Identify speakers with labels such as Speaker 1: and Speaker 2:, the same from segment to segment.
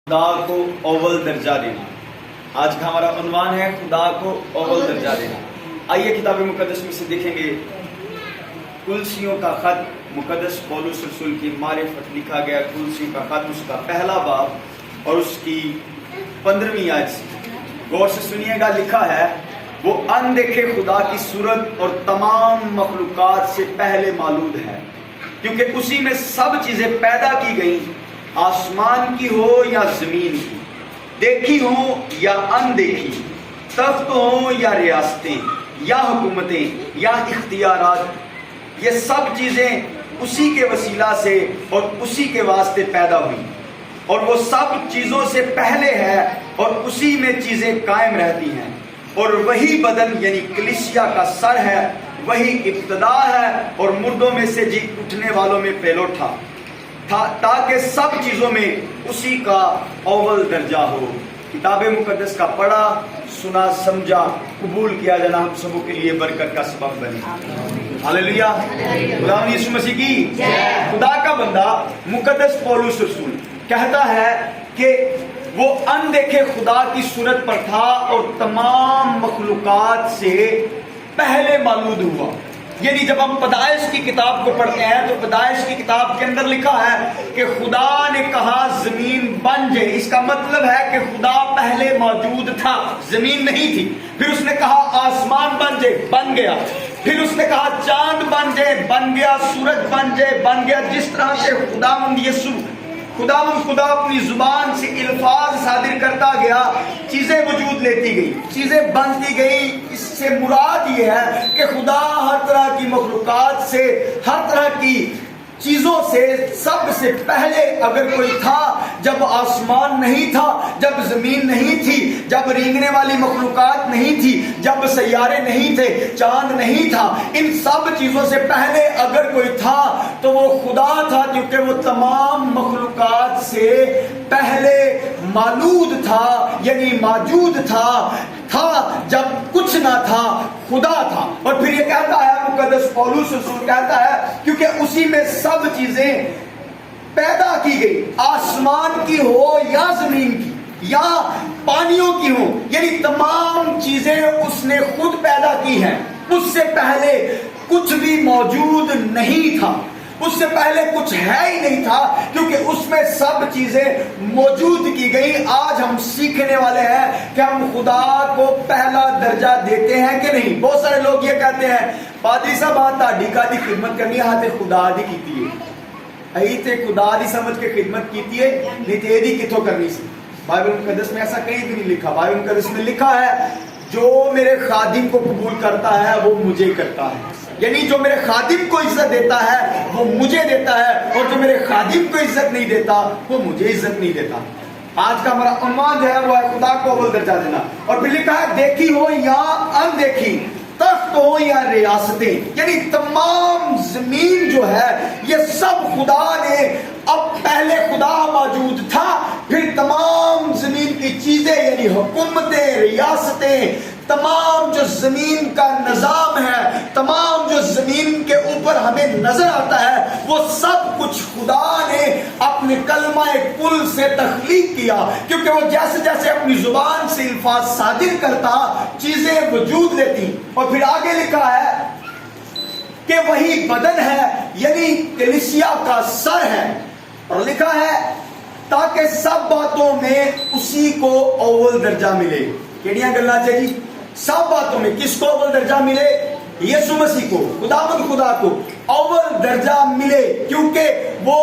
Speaker 1: خدا کو اول درجہ دینا۔ آج کا ہمارا عنوان ہے خدا کو اول درجہ دینا۔ آئیے کتاب مقدس میں سے دیکھیں گے کلسیوں کا خط، مقدس پولس رسول کی معرفت لکھا گیا کلسیوں کا خط، اس کا پہلا باب اور اس کی 15ویں آیت سے غور سے سنیے گا۔ لکھا ہے وہ اندیکھے خدا کی صورت اور تمام مخلوقات سے پہلے مولود ہے، کیونکہ اسی میں سب چیزیں پیدا کی گئیں، آسمان کی ہو یا زمین کی، دیکھی ہوں یا اندیکھی، تخت ہوں یا ریاستیں یا حکومتیں یا اختیارات، یہ سب چیزیں اسی کے وسیلہ سے اور اسی کے واسطے پیدا ہوئی، اور وہ سب چیزوں سے پہلے ہے اور اسی میں چیزیں قائم رہتی ہیں، اور وہی بدن یعنی کلیسیا کا سر ہے، وہی ابتدا ہے اور مردوں میں سے جی اٹھنے والوں میں پہلو تھا، تاکہ سب چیزوں میں اسی کا اول درجہ ہو۔ کتاب مقدس کا پڑھا، سنا، سمجھا، قبول کیا جانا ہم سبوں کے لیے برکت کا سبب بنے۔ ہاللیلویا، خدا یسوع مسیح کی خدا کا بندہ مقدس پولس رسول کہتا ہے کہ وہ اندیکھے خدا کی صورت پر تھا اور تمام مخلوقات سے پہلے مولود ہوا۔ یعنی جب ہم پیدائش کی کتاب کو پڑھتے ہیں تو پیدائش کی کتاب کے اندر لکھا ہے کہ خدا نے کہا زمین بن جائے، اس کا مطلب ہے کہ خدا پہلے موجود تھا، زمین نہیں تھی۔ پھر اس نے کہا آسمان بن جائے، بن گیا۔ پھر اس نے کہا چاند بن جائے، بن گیا۔ سورج بن جائے، بن گیا۔ جس طرح سے خدا اپنی زبان سے الفاظ صادر کرتا گیا، چیزیں وجود لیتی گئی، چیزیں بنتی گئی۔ اس سے مراد یہ ہے کہ خدا ہر طرح کی مخلوقات سے، ہر طرح کی چیزوں سے سب سے پہلے اگر کوئی تھا، جب آسمان نہیں تھا، جب زمین نہیں تھی، جب رینگنے والی مخلوقات نہیں تھی، جب سیارے نہیں تھے، چاند نہیں تھا، ان سب چیزوں سے پہلے اگر کوئی تھا تو وہ خدا تھا، کیونکہ وہ تمام مخلوقات سے پہلے مولود تھا، یعنی موجود تھا جب کچھ نہ تھا، خدا تھا۔ اور پھر یہ کہتا ہے مقدس پولس رسول کہتا ہے کیونکہ اسی میں سب چیزیں پیدا کی گئی، آسمان کی ہو یا زمین کی یا پانیوں کی ہو، یعنی تمام چیزیں اس نے خود پیدا کی ہیں۔ اس سے پہلے کچھ بھی موجود نہیں تھا، اس سے پہلے کچھ ہے ہی نہیں تھا، کیونکہ اس میں سب چیزیں موجود کی گئی۔ آج ہم سیکھنے والے ہیں کہ ہم خدا کو پہلا درجہ دیتے ہیں کہ نہیں۔ بہت سارے لوگ یہ کہتے ہیں پادری صاحب ہاں تہاڈی کادی خدمت کرنی ہے، تے خدا دی کیتی ہے، ائی تے خدا دی سمجھ کے خدمت کیتی ہے، نہیں تے دی کتھوں کرنی سی۔ بائبل مقدس میں ایسا کہیں بھی نہیں لکھا۔ بائبل مقدس میں لکھا ہے جو میرے خادم کو قبول کرتا ہے وہ مجھے کرتا ہے، یعنی جو میرے خادم کو عزت دیتا ہے وہ مجھے دیتا ہے، اور جو میرے خادم کو عزت نہیں دیتا وہ مجھے عزت نہیں دیتا۔ آج کا ہمارا عنوان جو ہے وہ ہے خدا کو اول درجہ دینا۔ اور پھر لکھا ہے دیکھی ہو یا اندیکھی، تخت ہو یا ریاستیں، یعنی تمام زمین جو ہے یہ سب خدا نے، اب پہلے خدا موجود تھا، پھر تمام زمین کی چیزیں یعنی حکومتیں، ریاستیں، تمام جو زمین کا نظام ہے، تمام جو زمین کے اوپر ہمیں نظر آتا ہے، وہ سب کچھ خدا نے اپنے کلمہ کل سے تخلیق کیا، کیونکہ وہ جیسے جیسے اپنی زبان سے الفاظ صادر کرتا چیزیں وجود لیتی۔ اور پھر آگے لکھا ہے کہ وہی بدن ہے یعنی کلیسیا کا سر ہے، اور لکھا ہے تاکہ سب باتوں میں اسی کو اول درجہ ملے۔ کیڑیاں گلاں چ جی؟ سب باتوں میں کس کو اول درجہ ملے؟ یسوع مسیح کو، خداوند خدا کو اول درجہ ملے، کیونکہ وہ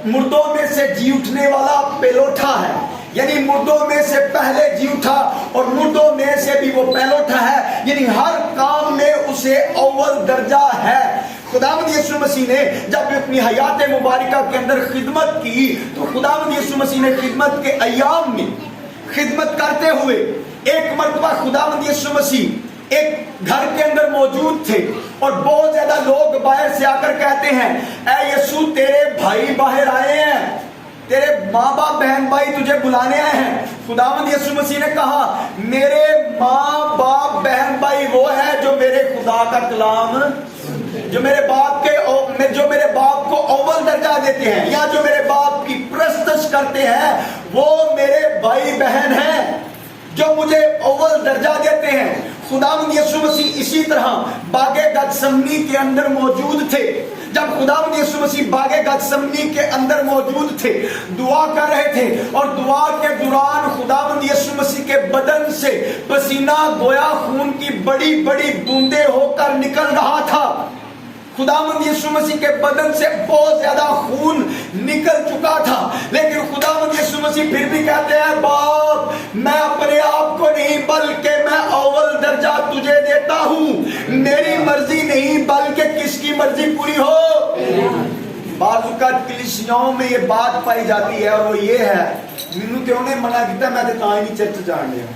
Speaker 1: مردوں میں سے جی اٹھنے والا پہلوٹھا ہے، یعنی مردوں میں سے پہلے جی اٹھا، اور مردوں میں سے بھی وہ پہلوٹھا ہے، یعنی ہر کام میں اسے اول درجہ ہے۔ خداوند یسوع مسیح نے جب اپنی حیات مبارکہ کے اندر خدمت کی تو خداوند یسوع مسیح نے خدمت کے ایام میں خدمت کرتے ہوئے ایک مرتبہ خداوند یسوع مسیح ایک گھر کے اندر موجود تھے، اور بہت زیادہ لوگ باہر سے آ کر کہتے ہیں اے یسوع تیرے بھائی باہر آئے ہیں، تیرے ماں باپ بہن بھائی تجھے بلانے آئے ہیں۔ خداوند یسوع مسیح نے کہا میرے ماں باپ بہن بھائی وہ ہے جو میرے خدا کا کلام، جو میرے باپ کو اول درجہ دیتے ہیں، یا جو میرے باپ کی پرستش سرپرست کرتے ہیں وہ میرے بھائی بہن ہیں جو مجھے اول درجہ دیتے ہیں۔ خداوند یسوع مسیح اسی طرح باغ گتسمنی کے اندر موجود تھے۔ جب خداوند یسوع مسیح باغ گتسمنی کے اندر موجود تھے، دعا کر رہے تھے، اور دعا کے دوران خداوند یسوع مسیح کے بدن سے پسینہ گویا خون کی بڑی بڑی بوندیں ہو کر نکل رہا تھا۔ خداوند یسوع مسیح کے بدن سے بہت زیادہ خون نکل چکا تھا، لیکن خداوند یسوع مسیح پھر بھی کہتے ہیں باپ میں اپنے آپ کو نہیں بلکہ میں اول درجہ تجھے دیتا ہوں، میری مرضی نہیں بلکہ کس کی مرضی پوری ہو۔ بعض اوقات کلیسیاؤں میں یہ بات پائی جاتی ہے اور وہ یہ ہے مینوں تے انہیں منع کیتا میں تے تاں ہی نہیں چرچ جان لیا،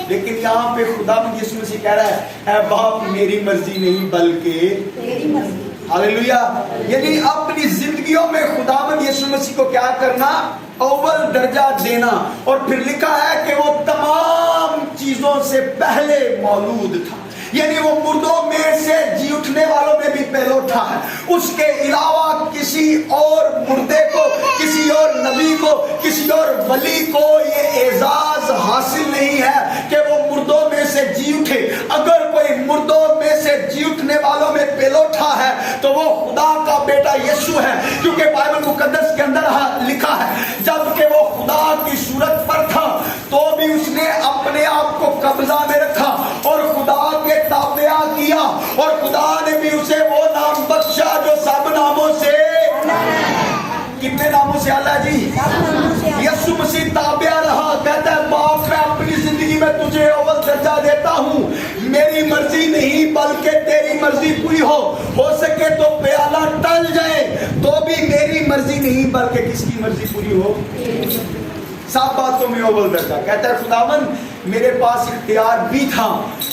Speaker 1: لیکن یہاں پہ خداوند یسوع مسیح کہہ رہا ہے اے باپ میری مرضی نہیں بلکہ تیری مرضی۔ ہاللیلویہ۔ یعنی اپنی زندگیوں میں خداوند یسوع مسیح کو کیا کرنا؟ اول درجہ دینا۔ اور پھر لکھا ہے کہ وہ تمام چیزوں سے پہلے مولود تھا، یعنی وہ مردوں میں سے جی اٹھنے والوں میں بھی پہلوٹا ہے۔ اس کے علاوہ کسی اور مردے کو، کسی اور نبی کو، کسی اور ولی کو یہ اعزاز حاصل نہیں ہے کہ وہ مردوں میں سے جی اٹھے۔ اگر کوئی مردوں میں سے جی اٹھنے والوں میں پہلوٹا ہے تو وہ خدا کا بیٹا یسوع ہے، کیونکہ بائبل مقدس کے اندر لکھا ہے جبکہ وہ خدا کی صورت پر تھا تو بھی اس نے اپنے آپ کو قبضہ میں رکھا اور خدا کے تابع کیا، اور خدا نے بھی اسے وہ نام بخشا جو سب ناموں سے، کتنے ناموں سے اللہ جی؟ یسوع مسیح تابع رہا، کہتا ہے باپ میں اپنی زندگی میں تجھے اول درجہ دیتا ہوں، میری مرضی نہیں بلکہ تیری مرضی پوری ہو سکے تو پیالہ ٹل جائے تو بھی میری مرضی نہیں بلکہ کس کی مرضی پوری ہو۔ سب باتوں میں اول درجہ۔ کہتا ہے خداوند میرے پاس اختیار بھی تھا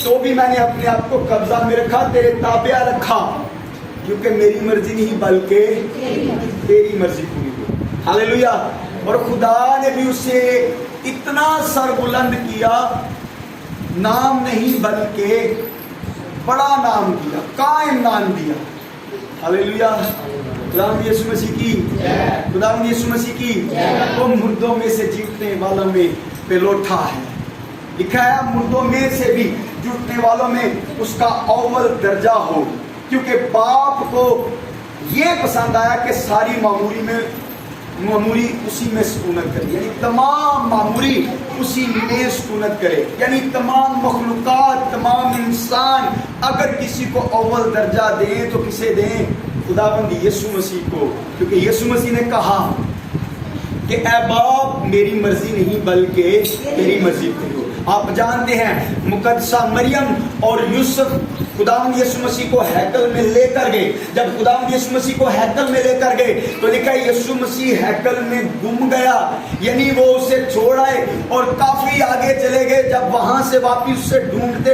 Speaker 1: تو بھی میں نے اپنے آپ کو قبضہ میں رکھا، تیرے تابع رکھا، کیونکہ میری مرضی نہیں بلکہ تیری مرضی پوری ہو۔ ہاللیلویہ۔ اور خدا نے بھی اسے اتنا سر بلند کیا، نام نہیں بلکہ بڑا نام دیا، قائم نام دیا۔ ہاللیلویہ۔ خداوند یسوع مسیح کی، خداوند یسوع مسیح کی، وہ مردوں میں سے جیتنے والوں میں پہلوٹا ہے۔ لکھا ہے مردوں میں سے بھی جیتنے والوں میں اس کا اول درجہ ہو، کیونکہ باپ کو یہ پسند آیا کہ ساری معموری اسی میں سکونت کرے، یعنی تمام معموری اسی میں سکونت کرے، یعنی تمام مخلوقات، تمام انسان اگر کسی کو اول درجہ دیں تو کسے دیں؟ خداوند یسوع مسیح کو، کیونکہ یسوع مسیح نے کہا کہ اے باپ میری مرضی نہیں بلکہ تیری مرضی پوری ہو۔ آپ جانتے ہیں مقدسہ مریم اور یوسف خداوند یسوع مسیح کو ہیکل میں لے کر گئے۔ جب خداوند یسوع مسیح کو ہیکل میں لے کر گئے تو لکھا ہے یسوع مسیح ہیکل میں گم گیا، یعنی وہ اسے چھوڑ آئے اور کافی آگے چلے گئے۔ جب وہاں سے واپس اسے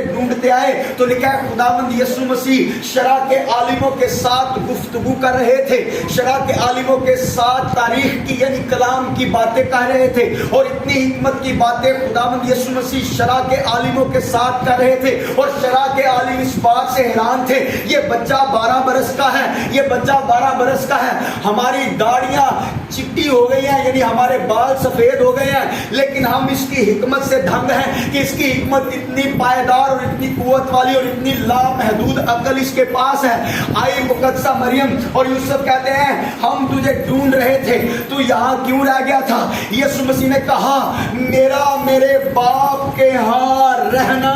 Speaker 1: ڈھونڈتے آئے تو لکھا ہے خداوند یسوع مسیح شرع کے عالموں کے ساتھ گفتگو کر رہے تھے، شرع کے عالموں کے ساتھ تاریخ کی یعنی کلام کی باتیں کہہ رہے تھے، اور اتنی حکمت کی باتیں خداوند یسوع مسیح شرع کے عالموں کے ساتھ کر رہے تھے، اور شرع کے عالم اس بات سے حیران تھے یہ بچہ 12 برس کا ہے، یہ بچہ 12 برس کا ہے، ہماری داڑیاں چٹی ہو گئی ہیں یعنی ہمارے بال سفید ہو گئے ہیں، لیکن ہم اس کی حکمت سے دھنگ ہیں کہ اس کی حکمت اتنی پائیدار اور اتنی قوت والی اور اتنی لامحدود عقل اس کے پاس ہے۔ آئی مقدسہ مریم اور یوسف کہتے ہیں ہم تجھے ڈھونڈ رہے تھے، تو یہاں کیوں رہ گیا تھا؟ یسوع مسیح نے کہا میرا میرے باپ کے ہاں رہنا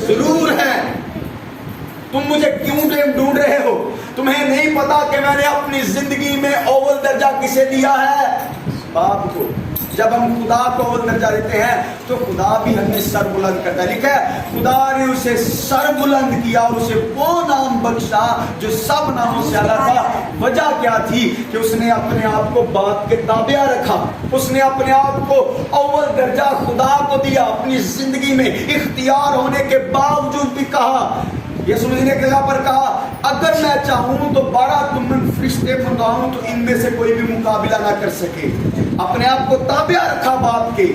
Speaker 1: ضرور ہے، تم مجھے کیوں ڈھونڈ رہے ہو؟ تمہیں نہیں پتا کہ میں نے اپنی زندگی میں اول درجہ کسے دیا ہے؟ باپ کو۔ جب ہم خدا کو اول درجہ دیتے ہیں تو خدا بھی ہمیں سر بلند کرتا ہے۔ لکھا ہے خدا نے اسے سر بلند کیا اور اسے وہ نام بخشا جو سب ناموں سے اعلیٰ تھا۔ وجہ کیا تھی؟ کہ اس نے اپنے آپ کو باپ کے تابع رکھا، اس نے اپنے آپ کو اول درجہ خدا کو دیا، اپنی زندگی میں اختیار ہونے کے باوجود بھی کہا، یسوع مسیح نے جگہ پر کہا اگر میں چاہوں تو 12 تمن فرشتے منگاؤں تو ان میں سے کوئی بھی مقابلہ نہ کر سکے۔ اپنے آپ کو تابع رکھا باپ کے۔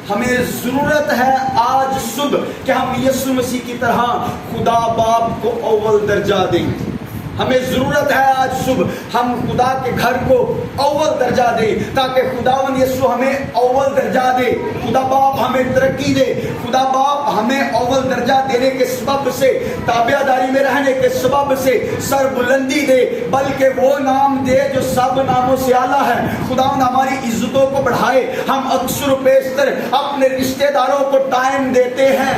Speaker 1: ہمیں ضرورت ہے آج صبح کہ ہم یسوع مسیح کی طرح خدا باپ کو اول درجہ دیں۔ ہمیں ضرورت ہے آج صبح ہم خدا کے گھر کو اول درجہ دیں تاکہ خداوند یسوع ہمیں اول درجہ دے، خدا باپ ہمیں ترقی دے، خدا باپ ہمیں اول درجہ دینے کے سبب سے، تابع داری میں رہنے کے سبب سے سر بلندی دے، بلکہ وہ نام دے جو سب ناموں سے اعلیٰ ہے۔ خداوند ہماری عزتوں کو بڑھائے۔ ہم اکثر و بیشتر اپنے رشتہ داروں کو ٹائم دیتے ہیں،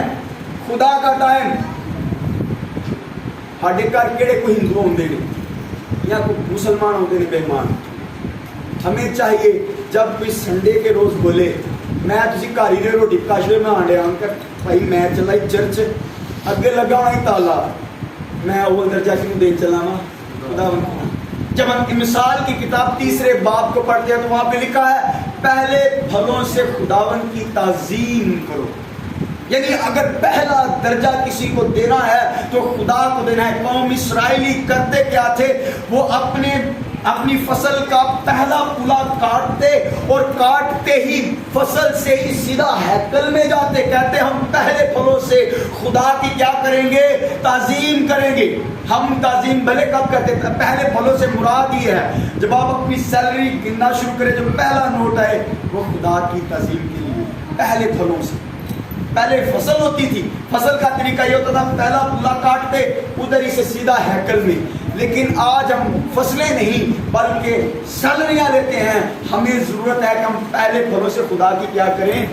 Speaker 1: خدا کا ٹائم۔ ہاڈے گھر کہڑے کوئی ہندو ہوندے نے یا کوئی مسلمان ہوندے نے بےمان، ہمیں چاہیے جب کوئی سنڈے کے روز بولے میں تسی گھر ہی روٹی کاشوے میں آنڈے آن کر بھائی میں چلا چرچ اگے لگا ہوا ہی تالا، میں اول درجہ کیوں دے چلا نا خدا۔ جب ہم مثال کی کتاب 3 باب کو پڑھتے ہیں تو وہاں پہ لکھا ہے پہلے پھلوں سے خداوند کی تعظیم کرو، یعنی اگر پہلا درجہ کسی کو دینا ہے تو خدا کو دینا ہے۔ قوم اسرائیلی کرتے کیا تھے؟ وہ اپنی فصل کا پہلا پولا کاٹتے اور کاٹتے ہی فصل سے ہی سیدھا ہیکل میں جاتے، کہتے ہم پہلے پھلوں سے خدا کی کیا کریں گے؟ تعظیم کریں گے۔ ہم تعظیم بھلے کب کرتے ہیں؟ پہلے پھلوں سے مراد یہ ہے جب آپ اپنی سیلری گننا شروع کریں، جو پہلا نوٹ آئے وہ خدا کی تعظیم کے لیے پہلے پھلوں سے۔ پہلے فصل ہوتی تھی، فصل کا طریقہ یہ ہوتا تھا پہلا پولا کاٹتے ادھر ہی سے سیدھا ہیکل میں، لیکن آج ہم فصلیں نہیں بلکہ سیلریاں لیتے ہیں۔ ہمیں ضرورت ہے کہ ہم پہلے پھلوں سے خدا کی کیا کریں؟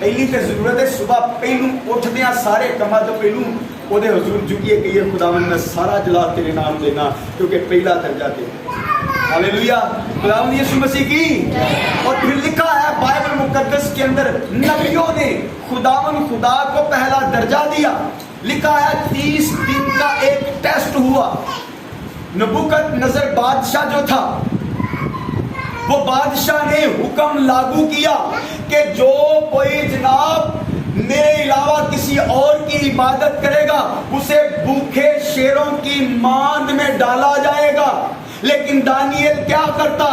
Speaker 1: پہلی تے ضرورت ہے صبح پہلو اٹھدے ہیں سارے کما تو پہلو وہ دے حضور جھکیے کہ یہ خداوند میں سارا جلال تیرے نام دینا کیونکہ پہلا درجہ تیرا۔ ہاللیلویا، خداوند یسوع مسیح کی۔ اور پھر لکھا ہے بائبل مقدس کے اندر نبیوں نے خداوند خدا کو پہلا درجہ دیا۔ لکھا ہے 30 دن کا ایک ٹیسٹ ہوا۔ نبوکت نظر بادشاہ جو تھا وہ بادشاہ نے حکم لاگو کیا کہ جو کوئی جناب میرے علاوہ کسی اور کی عبادت کرے گا اسے بھوکے شیروں کی ماند میں ڈالا جائے گا۔ لیکن دانیل کیا کرتا؟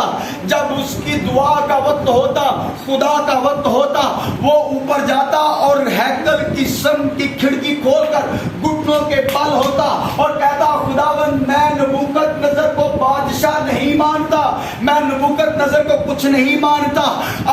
Speaker 1: جب اس کی دعا کا وقت ہوتا، خدا کا وقت ہوتا، وہ اوپر جاتا اور ہیکل کی سم کی کھڑکی کھول کر گھٹنوں کے بل ہوتا اور کہتا خداوند میں نبوکت نظر کو بادشاہ نہیں مانتا، میں نبوکت نظر کو کچھ نہیں مانتا۔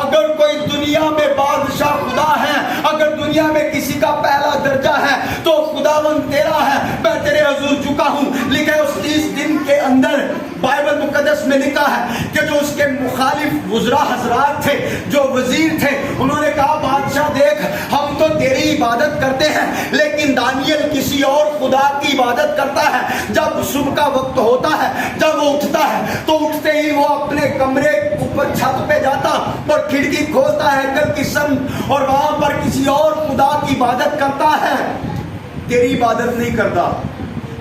Speaker 1: اگر کوئی دنیا میں بادشاہ خدا ہے، اگر دنیا میں کسی کا پہلا درجہ ہے تو خداوند تیرا ہے، میں تیرے حضور جھکا ہوں۔ لیکن اس 30 دن کے اندر بائبل مقدس میں لکھا ہے کہ جو اس کے مخالف وزراء حضرات تھے، جو وزیر تھے، انہوں نے کہا بادشاہ دیکھ ہم تو تیری عبادت کرتے ہیں لیکن دانیل کسی اور خدا کی عبادت کرتا ہے۔ جب صبح کا وقت ہوتا ہے، جب وہ اٹھتا ہے تو اٹھتے ہی وہ اپنے کمرے اوپر چھت پہ جاتا اور کھڑکی کھولتا ہے ہیکل کی سمت اور وہاں پر کسی اور خدا کی عبادت کرتا ہے، تیری عبادت نہیں کرتا۔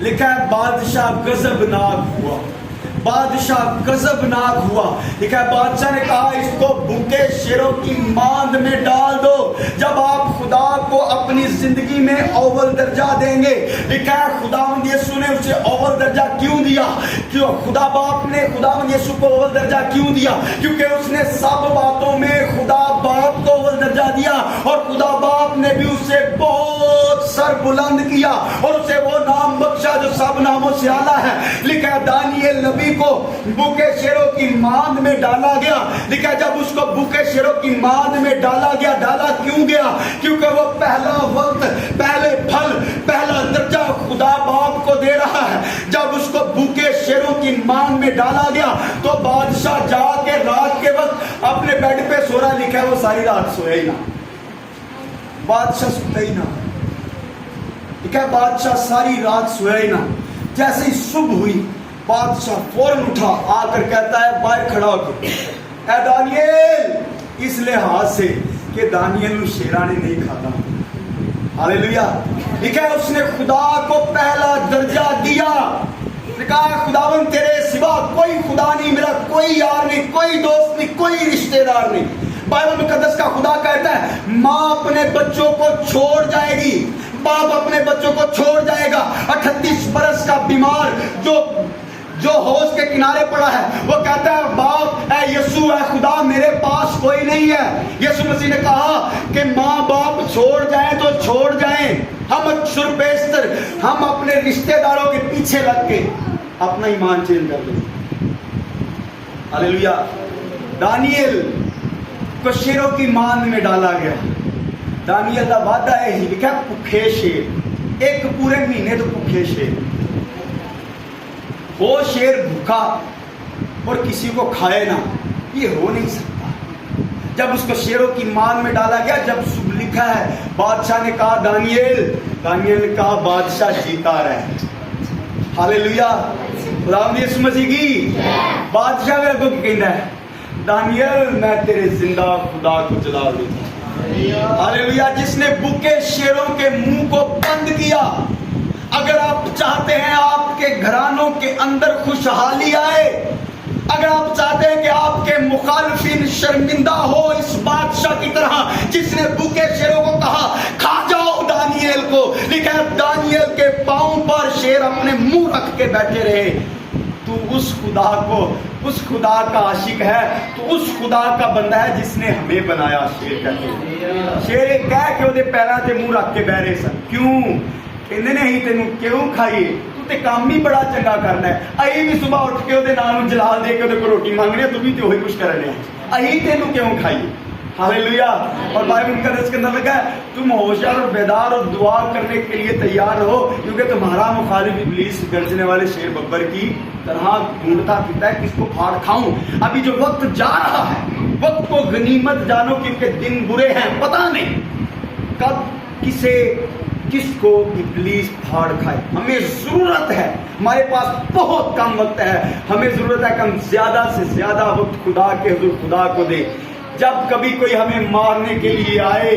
Speaker 1: لکھا ہے بادشاہ غضبناک ہوا، بادشاہ غضبناک ہوا۔ لکھا ہے بادشاہ نے کہا اس کو بھوکے شیروں کی ماند میں ڈال دو۔ جب آپ خدا کو اپنی زندگی میں اول درجہ دیں گے، لکھا ہے خداوند یسوع نے اسے اول درجہ کیوں دیا؟ کیوں خدا باپ نے خداوند یسوع کو اول درجہ کیوں دیا؟ کیونکہ اس نے سب باتوں میں خدا باپ کو اول درجہ دیا اور خدا باپ نے بھی اسے بہت سر بلند کیا اور اسے وہ نام بخشا جو سب ناموں سے اعلیٰ ہے۔ لکھا ہے دانیل نبی کو بھوکے شیروں کی ماند میں ڈالا گیا۔ لکھا جب اس کو بھوکے شیروں کی ماند میں ڈالا گیا، ڈالا کیوں گیا؟ کیونکہ وہ پہلا وقت، پہلے پھل، پہلا درجہ خدا باپ کو دے رہا ہے۔ جب اس کو بھوکے شیروں کی ماند میں ڈالا گیا تو بادشاہ جا کے رات کے وقت اپنے بیڈ پہ سو رہا۔ لکھا ہے وہ ساری رات سویا ہی نہ، بادشاہ سوتا ہی نہ۔ لکھا ہے بادشاہ ساری رات سویا ہی نہ۔ جیسے ہی صبح ہوئی بادشاہ فوراً اٹھا، آ کر کہتا ہے باہر کھڑا ہو کے اے دانیل، اس لحاظ سے کہ دانیل شیرا نے نہیں کھاتا۔ ہاللیلویا۔ لکھا ہے اس نے خدا کو پہلا درجہ دیا۔ کہا خداوند تیرے سوا کوئی خدا نہیں، میرا کوئی یار نہیں، کوئی دوست نہیں، کوئی رشتہ دار نہیں۔ بائبل مقدس کا خدا کہتا ہے ماں اپنے بچوں کو چھوڑ جائے گی، باپ اپنے بچوں کو چھوڑ جائے گا۔ 38 برس کا بیمار جو حوض کے کنارے پڑا ہے وہ کہتا ہے باپ اے یسوع اے خدا میرے پاس کوئی نہیں ہے۔ یسوع مسیح نے کہا کہ ماں باپ چھوڑ جائیں تو چھوڑ جائیں، ہم اکثر بیشتر ہم اپنے رشتہ داروں کے پیچھے لگ کے اپنا ایمان چینج کر دیں. ہاللیلویا. دانیل کو شیروں کی ماند میں ڈالا گیا. دانیل کا وعدہ ہے ہی لکھا بھوکے شیر, ایک پورے مہینے تو بھوکے شیر. وہ شیر بھوکا اور کسی کو کھائے نہ, یہ ہو نہیں سکتا. جب اس کو شیروں کی مان میں ڈالا گیا, جب صبح لکھا ہے بادشاہ نے کہا دانیل نے کہا بادشاہ جیتا رہے. ہاللیلویا. خداوند یسوع مسیح کی بادشاہ میرے کو کہنا ہے دانیل میں تیرے زندہ خدا کو جلا دیتا. ہاللیلویا. جس نے بھوکے شیروں کے منہ کو بند کیا. اگر آپ چاہتے ہیں آپ کے گھرانوں کے اندر خوشحالی آئے, اگر آپ چاہتے ہیں کہ آپ کے مخالفین شرمندہ ہو اس بادشاہ کی طرح جس نے بھوکے شیروں کو کہا کھا جاؤ دانیل کو, لکھا دانیل کے پاؤں پر شیر اپنے منہ رکھ کے بیٹھے رہے. تو اس خدا کو, اس خدا کا عاشق ہے, تو اس خدا کا بندہ ہے جس نے ہمیں بنایا. شیر کہتے شیر کہہ کے وہ پیروں سے منہ رکھ کے بہ رہے سن. کیوں کہندے نے ہی تینوں کیوں کھائیے, تے کام ہی بڑا چنگا کرنا ہے. ائی بھی صبح اٹھ کے اودے نال جلال دے کے اودے کو روٹی مانگنے, تو بھی تے وہی کچھ کرنے ہیں. ائی تینوں کیوں کھائیے. ہاللیلویا. اور بائبل مقدس کے اندر لکھا ہے تم ہوشیار اور بیدار اور دعا کرنے کے لیے تیار ہو, کیونکہ تمہارا مخالف ابلیس گرجنے والے شیر ببر کی طرح ڈھونڈتا پھرتا ہے کس کو پھاڑ کھاؤں. ابھی جو وقت جا رہا ہے, وقت کو غنیمت جانو, کیونکہ دن برے ہیں. پتہ نہیں کب کس کو ابلیس پھاڑ کھائے. ہمیں ضرورت ہے, ہمارے پاس بہت کم وقت ہے, ہمیں ضرورت ہے کہ ہم زیادہ سے زیادہ وقت خدا کے حضور خدا کو دے. جب کبھی کوئی ہمیں مارنے کے لیے آئے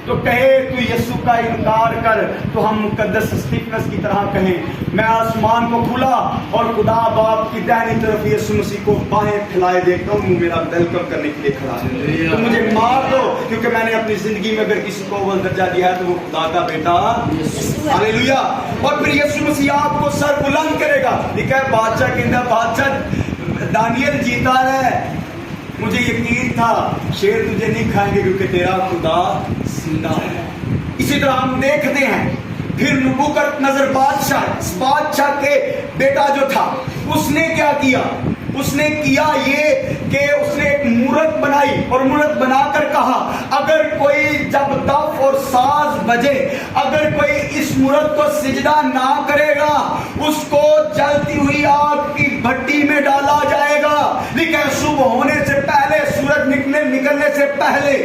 Speaker 1: تو کہے تو یسوع کا انکار کر, تو ہم مقدس اسٹیفنس کی طرح کہیں میں آسمان کو کھلا اور خدا باپ کی دائنی طرف یسوع مسیح کو باہیں پھیلائے دیکھتا ہوں, میرا ویلکم کرنے کے لیے کھڑا ہے. تو مجھے مار دو, کیونکہ میں نے اپنی زندگی میں اگر کسی کو اول درجہ دیا ہے تو وہ خدا کا بیٹا. ہاللیلویا. اور پھر یسوع مسیح آپ کو سر بلند کرے گا. لکھا ہے بادشاہ کے اندر بادشاہ دانیل جیتا رہے, مجھے یقین تھا شیر تجھے نہیں کھائیں گے کیونکہ تیرا خدا زندہ ہے. اسی طرح ہم دیکھتے ہیں پھر نبوکدنضر بادشاہ کے بیٹا جو تھا اس نے کیا کیا. اس نے کیا یہ کہ اس نے ایک مورت بنائی اور مورت بنا کر کہا اگر کوئی جب دف اور ساز بجے اگر کوئی اس مورت کو سجدہ نہ کرے گا اس کو جلتی ہوئی آگ کی بھٹی میں ڈالا جائے گا. لیکن صبح ہونے سے پہلے, سورج نکلنے سے پہلے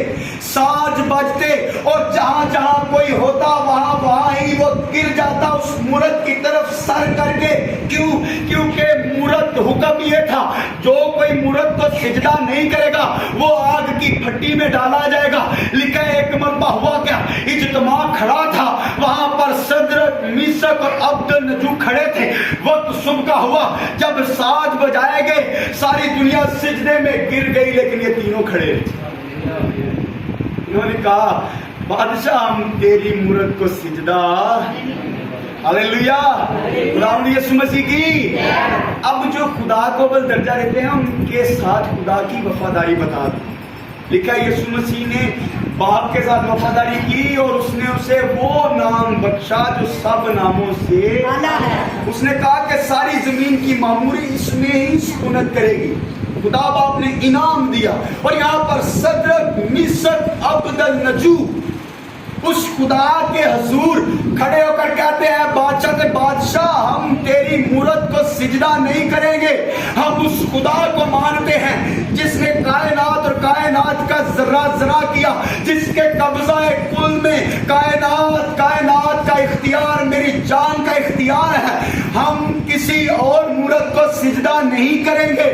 Speaker 1: ساز بجتے اور جہاں جہاں کوئی ہوتا وہاں ہی وہ گر جاتا اس مورت کی طرف سر کر کے. کیونکہ مورت حکم یہ تھا جو کوئی مورت کو سجدہ نہیں کرے گا وہ آگ کی بھٹی میں ڈالا جائے گا. لکھا ہے ایک مرتبہ ہوا کیا, اجتماع کھڑا تھا, وہاں پر صدرک میثق اور عبدالنجو کھڑے تھے. وقت صبح کا ہوا, جب ساز بجائے گئے ساری دنیا سجدے میں گر گئی, لیکن یہ تینوں کھڑے تھے. انہوں نے کہا بادشاہ ہم تیری مورت کو سجدہ. ہاللیلویا. خداوند یسوع مسیح کی. اب جو خدا کو بل درجہ دیتے ہیں ان کے ساتھ خدا کی وفاداری بتا دیں. لکھا ہے یسوع مسیح نے باپ کے ساتھ وفاداری کی اور اس نے اسے وہ نام بخشا جو سب ناموں سے اعلیٰ ہے. اس نے کہا کہ ساری زمین کی معموری اس میں ہی سکونت کرے گی. خدا باپ نے انعام دیا. اور یہاں پر صدرک میثق عبدالنجو اس خدا کے حضور کھڑے ہو کر کہتے ہیں بادشاہ ہم تیری مورت کو سجدہ نہیں کریں گے, ہم اس خدا کو مانتے ہیں جس نے کائنات اور کائنات کا ذرہ ذرہ کیا, جس کے قبضہ کل میں کائنات کا اختیار میری جان کا اختیار ہے. ہم کسی اور مورت کو سجدہ نہیں کریں گے.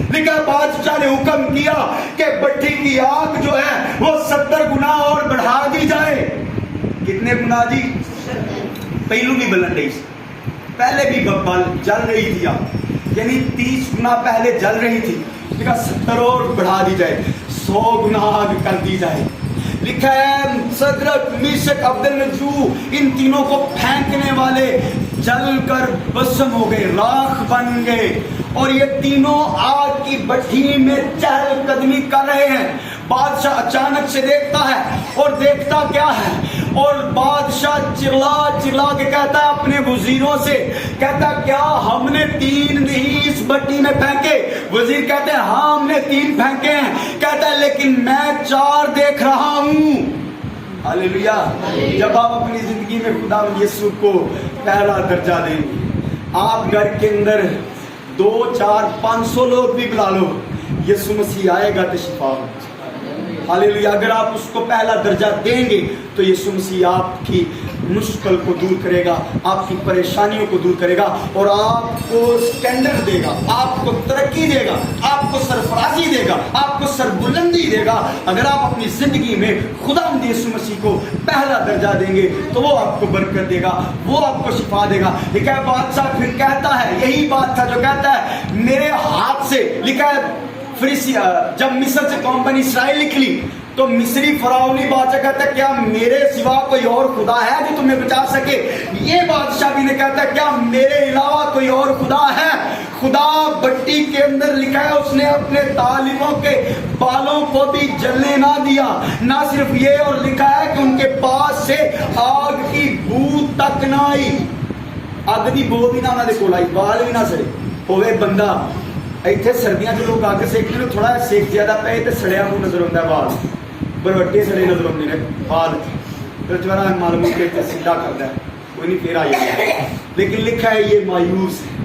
Speaker 1: لیکن بادشاہ نے حکم کیا کہ بھٹی کی آگ جو ہے وہ 70 گنا اور بڑھا دی جائے. کتنے گنا جی؟ پہلو بھی بلند رہی, پہلے بھی جل رہی تھی آگ, یعنی 30 گنا پہلے جل رہی تھی, لیکن 70 اور بڑھا دی جائے, 100 گنا آگ کر دی جائے. لکھا ہے صدرک میثق عبدالنجو ان تینوں کو پھینکنے والے جل کر بسم ہو گئے, راکھ بن گئے, اور یہ تینوں آگ کی بھٹی میں چہل قدمی کر رہے ہیں. بادشاہ اچانک سے دیکھتا ہے اور دیکھتا کیا ہے, اور بادشاہ چلا چلا کے کہتا ہے اپنے وزیروں سے، کہتا کیا ہم نے 3 نہیں اس بٹی میں پھینکے؟ وزیر کہتے ہیں ہاں ہم نے 3 پھینکے ہیں، کہتا ہے لیکن میں 4 دیکھ رہا ہوں۔ ہاللیلویہ۔ جب آپ اپنی زندگی میں خدا یسوع کو پہلا درجہ دیں گے، آپ گھر کے اندر 2 4 500 لوگ بھی بلا لو، یسوع مسیح آئے گا تو شفا ہو۔ ہاللیلویہ۔ اگر آپ اس کو پہلا درجہ دیں گے تو یسوع مسیح آپ کی مشکل کو دور کرے گا، آپ کی پریشانیوں کو دور کرے گا، اور آپ کو اسٹینڈرڈ دے گا، آپ کو ترقی دے گا، آپ کو سرفرازی دے گا، آپ کو سربلندی دے گا۔ اگر آپ اپنی زندگی میں خداوند یسوع مسیح کو پہلا درجہ دیں گے تو وہ آپ کو برکت دے گا، وہ آپ کو شفا دے گا۔ لکھا ہے بادشاہ پھر کہتا ہے، یہی بات تھا جو کہتا ہے میرے ہاتھ سے، لکھا ہے فریسی جب مصر سے قوم بنی اسرائیل نکلی تو مصری فرعونی بادشاہ کہتا ہے کیا میرے سوا کوئی اور خدا ہے جو تمہیں بچا سکے؟ یہ بادشاہ بھی نے کہتا ہے کیا میرے علاوہ کوئی اور خدا ہے؟ خدا بٹی کے اندر لکھا ہے اس نے اپنے طالبوں کے بالوں کو بھی جلنے نہ دیا، نہ صرف یہ، اور لکھا ہے کہ ان کے پاس سے آگ کی بو تک نہ آئی۔ اگ دی بو بھی نہ انہاں دے کول آئی، بال بھی نہ سڑے ہوئے۔ بندہ ایتھے سردیاں جو لوگ اگ سیکتے ہیں تھوڑا سیک زیادہ پے تے سڑیا منہ نظر آتا ہے، بال بروٹے سڑے نظر آتے ہیں، بال چورا معلوم کہ سیدھا کرتا ہے کوئی نہیں، پھر آ جاتا ہے۔ لیکن لکھا ہے یہ مایوس ہے،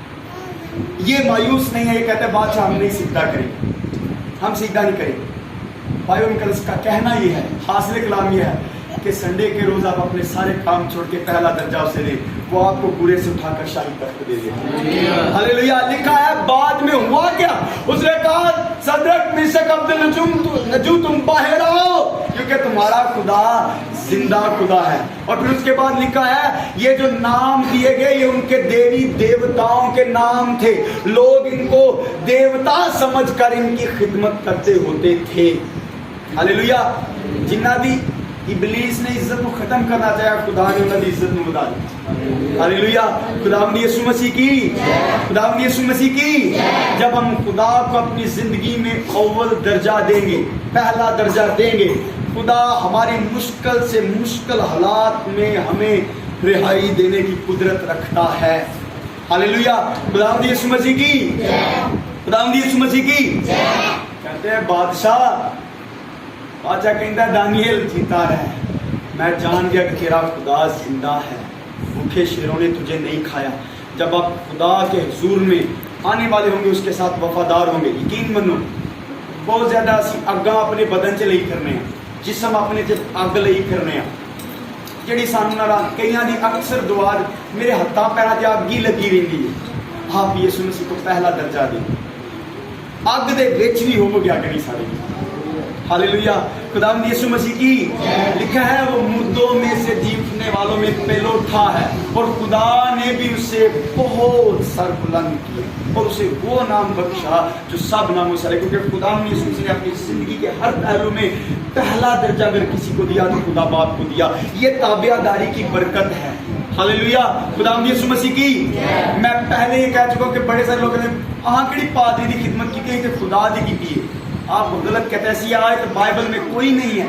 Speaker 1: یہ مایوس نہیں ہے، یہ کہتا ہے بادشاہ ہم نہیں سیدھا کریں، ہم سیدھا نہیں کریں۔ بھائیو مقدس کا کہنا یہ ہے، حاصل کلام یہ ہے کہ سنڈے کے روز آپ اپنے سارے کام چھوڑ کے پہلا درجہ اسے دیں، وہ آپ کو پورے سے اٹھا کر شاہی تخت دے دے۔ ہاللیلویہ۔ لکھا ہے بعد میں ہوا کیا؟ اس نے کہا صدرک میشک عبدالنجو تم باہر آؤ کیونکہ تمہارا خدا زندہ خدا ہے۔ اور پھر اس کے بعد لکھا ہے یہ جو نام دیے گئے یہ ان کے دیوی دیوتاؤں کے نام تھے، لوگ ان کو دیوتا سمجھ کر ان کی خدمت کرتے ہوتے تھے۔ ہاللیلویہ۔ جنہ دی ابلیس نے عزت کو ختم کرنا چاہیا، خدا نے انہوں نے عزت میں بتا دی۔ ہاللیلویہ۔ خداوند یسوع مسیح کی، خداوند یسوع مسیح کی۔ جب ہم خدا کو اپنی زندگی میں اول درجہ دیں گے، پہلا درجہ دیں گے، خدا ہماری مشکل سے مشکل حالات میں ہمیں رہائی دینے کی قدرت رکھتا ہے۔ ہاللیلویہ۔ خداوند یسوع مسیح کی، خداوند یسوع مسیح کی۔ کہتے ہیں بادشاہ کہتا ہے دانیل جیتا ہے، میں جان گیا کہ تیرا خدا زندہ ہے، بھوکے شیروں نے تجھے نہیں کھایا۔ جب آپ خدا کے حضور میں آنے والے ہوں گے اس کے ساتھ وفادار ہوں گے، یقین منو بہت زیادہ اگاں اپنے بدن چ لئی کرنے ہیں، جسم اپنے چ اگ لئی کرنے ہیں جڑی سانو کئی دی اکثر دعا میرے ہاتھاں پیراں تے اگ ہی لگی رہندی ہے۔ آپ یسوع مسیح کو پہلا درجہ دیں، اگ دے وچ بھی ہو گیا کہیں سارے۔ ہاللیلویہ۔ خداوند یسوع مسیح کی۔ لکھا ہے وہ مردوں میں سے جی اٹھنے والوں میں پہلو اٹھا ہے، اور خدا نے بھی اسے بہت سر بلند کیا اور اسے وہ نام بخشا جو سب ناموں سے ہے، کیونکہ خداوند یسوع مسیح نے اپنی زندگی کے ہر پہلو میں پہلا درجہ اگر کسی کو دیا تو خدا باپ کو دیا۔ یہ تابع داری کی برکت ہے۔ ہاللیلویہ۔ خداوند یسوع مسیح کی۔ میں پہلے یہ کہہ چکا ہوں کہ بڑے سارے لوگ نے کہڑی پادری دی خدمت کی کہ خدا دی کی ہے، آپ غلط کہتے ہیں۔ ایسی آیت بائبل میں کوئی نہیں ہے،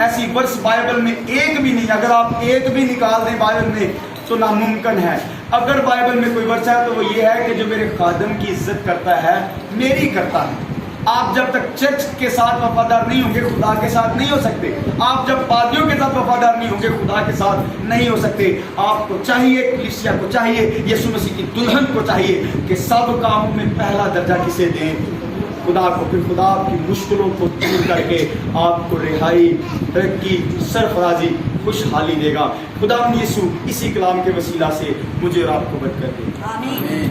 Speaker 1: ایسی ورس بائبل میں ایک بھی نہیں۔ اگر آپ ایک بھی نکال دیں بائبل میں تو ناممکن ہے۔ اگر بائبل میں کوئی ورس ہے تو وہ یہ ہے کہ جو میرے خادم کی عزت کرتا ہے میری کرتا ہے۔ آپ جب تک چرچ کے ساتھ وفادار نہیں ہوں گے خدا کے ساتھ نہیں ہو سکتے، آپ جب پادریوں کے ساتھ وفادار نہیں ہوں گے خدا کے ساتھ نہیں ہو سکتے۔ آپ کو چاہیے، کلیسیا کو چاہیے، یسوع مسیح کی دلہن کو چاہیے کہ سب کاموں میں پہلا درجہ کسے دیں؟ خدا کو۔ پھر خدا آپ کی مشکلوں کو دور کر کے آپ کو رہائی، ترقی، سرفرازی، خوشحالی دے گا۔ خدا یسوع اسی کلام کے وسیلہ سے مجھے اور آپ کو برکت دے۔ آمین۔